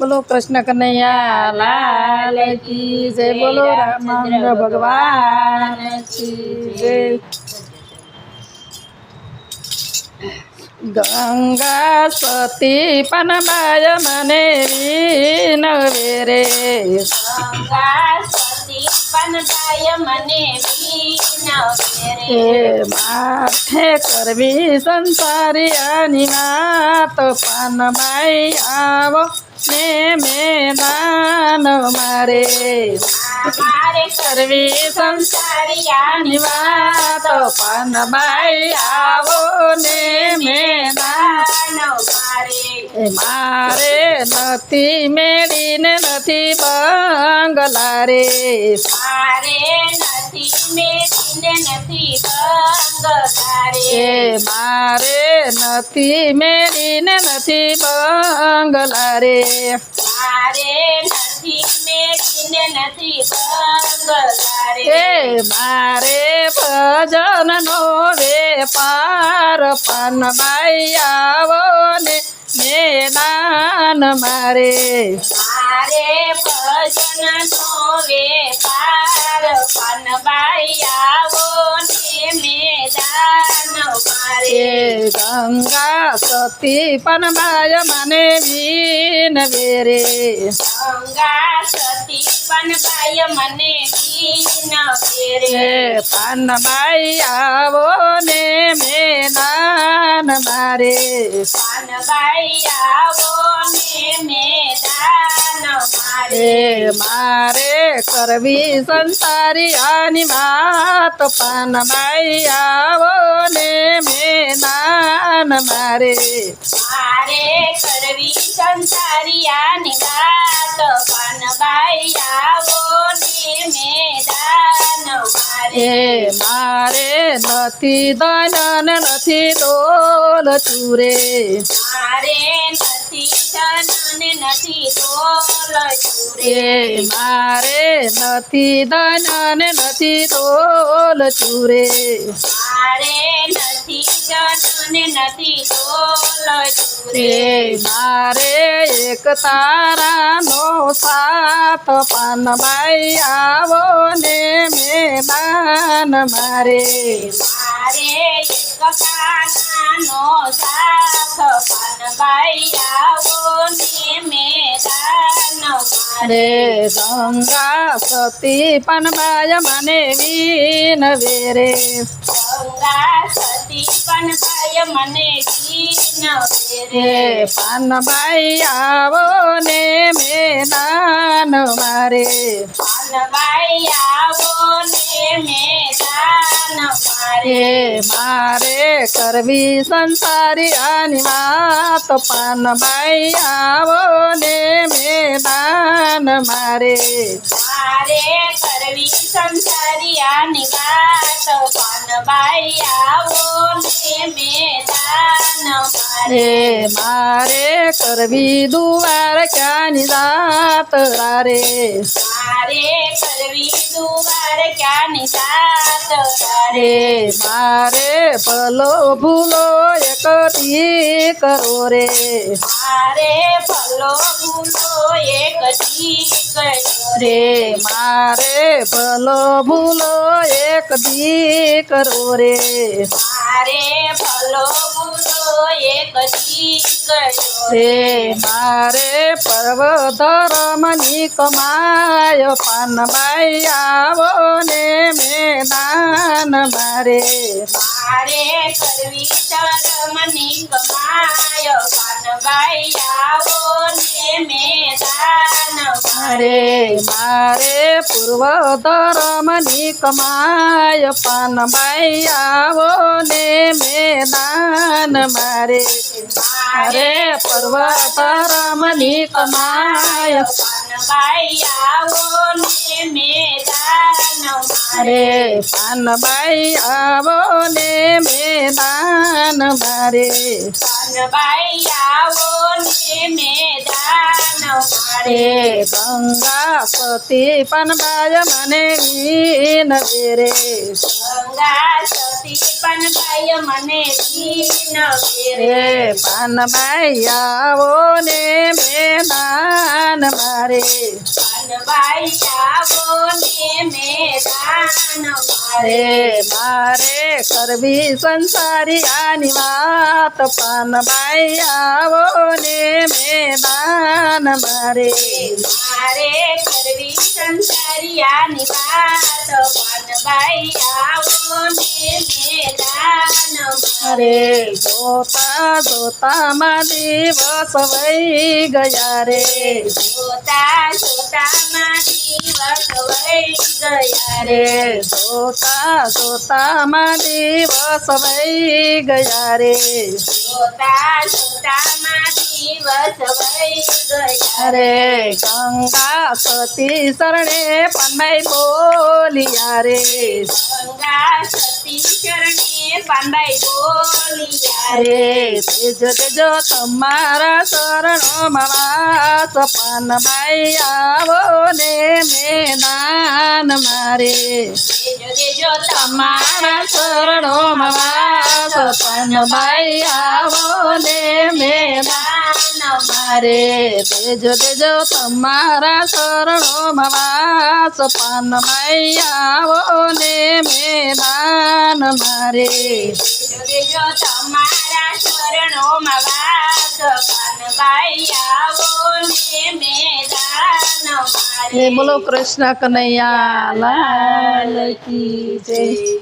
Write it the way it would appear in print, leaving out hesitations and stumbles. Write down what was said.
बोलो कृष्ण कन्हैया लाल की जय। बोलो रामचंद्र भगवान की जय। गंगा सती पनबाय मने वीणवेरे। गंगा सती पनबाय मने वीणवेरे। माथे करवी संसारी आणि मात पानबाई आवो ने मैदान मारे। मारे करवी संसारी आणि मात पानबाई आवो ने मैदान मारे। मारे नथी मेळीने नथी बंगला रे। मारे नथी मेळीने नथी बंगला रे। मारे नथी मेळीने नथी बंगला रे। मारे नथी मेळीने नथी बंगला रे। मारे भजन नो वेपार पानबाई आवो ने मैदान मारे। मारे भजन नो वेपार पानबाई आवो ने मैदान मारे। गंगा सती पनबाय मने वीणवेरे। गंगा सती पनबाय मने वीणवेरे। पानबाई आवो ने मैदान मारे। पानबाई आवो ने मैदान मारे। मारे करवी संसारी आणि मात पानबाई आवो ने मैदान मारे। मारे करवी संसारी आणि गात पानबाई आवो ने मैदान मारे। मारे नथी दनन नथी डोल चुरे। मारे नथी दनन नथी डोल चुरे। मारे नथी दनन नथी डोल चुरे। मारे नथी दनन नथी डोल चुरे। मारे एक तारा नो सात पानबाई आवो ने मैदान मारे। मारे एक कानानो साथ पानबाई आवो ने मैदान मारे। गंगा सती पनबाय मने वीणवेरे। गंगा सती पनबाय मने वीणवेरे। पानबाई आवो ने मैदान मारे। पानबाई आवो ने मैदान मारे। मारे करवी संसारी आणि मात पानबाई आवो ने मैदान मारे। मारे करवी संसारी आणि गात पानबाई आवो ने मैदान मारे। मारे करवी दुवार क्यानी जात रे। मारे करवी दुवार क्यानी जात रे। मारे भलो भूलो एकती करो रे। मारे भलो भूलो एकती करो रे। मारे भलो भूलो एकती करो रे। मारे भलो भूलो एकती करो रे। मारे पर्व धर्मनी कमाय पानबाई आवो ने मैदान मारे। मारे करवी धर्मनी कमाय पानबाई आवो ने मैदान मारे। मारे पूर्व धर्मनी कमाय पानबाई आवो ने मैदान मारे। मारे पूर्व धर्मनी कमाय पानबाई आवो ने मैदान मारे। पानबाई आवो ने मैदान मारे। पानबाई आवो ने मैदान મારે ગંગા સતી પનબાય મને લીન વેરે ગંગા સતી પનબાઈ મને લીન વેરે પાનબાઈ આવો ને મેદાન મારે પાનબાઈ આવો ને મેદાન મારે મારે કરવી સંસારી આની વાત પાનબાઈ આવો ને મેદાન મારે મારે કરવી સંસારિયાની વાત પાનબાઈ આવો ને મેદાન અરે જોતા જોતામાં દિવસ વહી ગયા રે જોતા જોતામાં દિવસ વહી ગયા રે જોતા જોતામાં દિવસ વહી ગયા રે જોતા જોતામાં દિવસ વહી ગયા અરે ગંગા સતી શરણે પનબાઈ બોલિયા રે ગંગા સતી ચરણે પાનબાઈ બોલિયા અરે તેજો તેજો તમારા શરણોમાં વાસ પાનબાઈ આવો ને મેદાન મારે દેજો દેજો તમારા શરણોમાં વાસ પાનબાઈ આવો ને મેદાન મારે તેજો તેજો તમારા શરણોમાં વાસ પાનબાઈ આવો ને મેદાન મારે દેજો દેજો તમારા શરણોમાં વાસ પાનબાઈ આવો ને મેદાન મારે બોલો કૃષ્ણ કનૈયા લાલ કી જય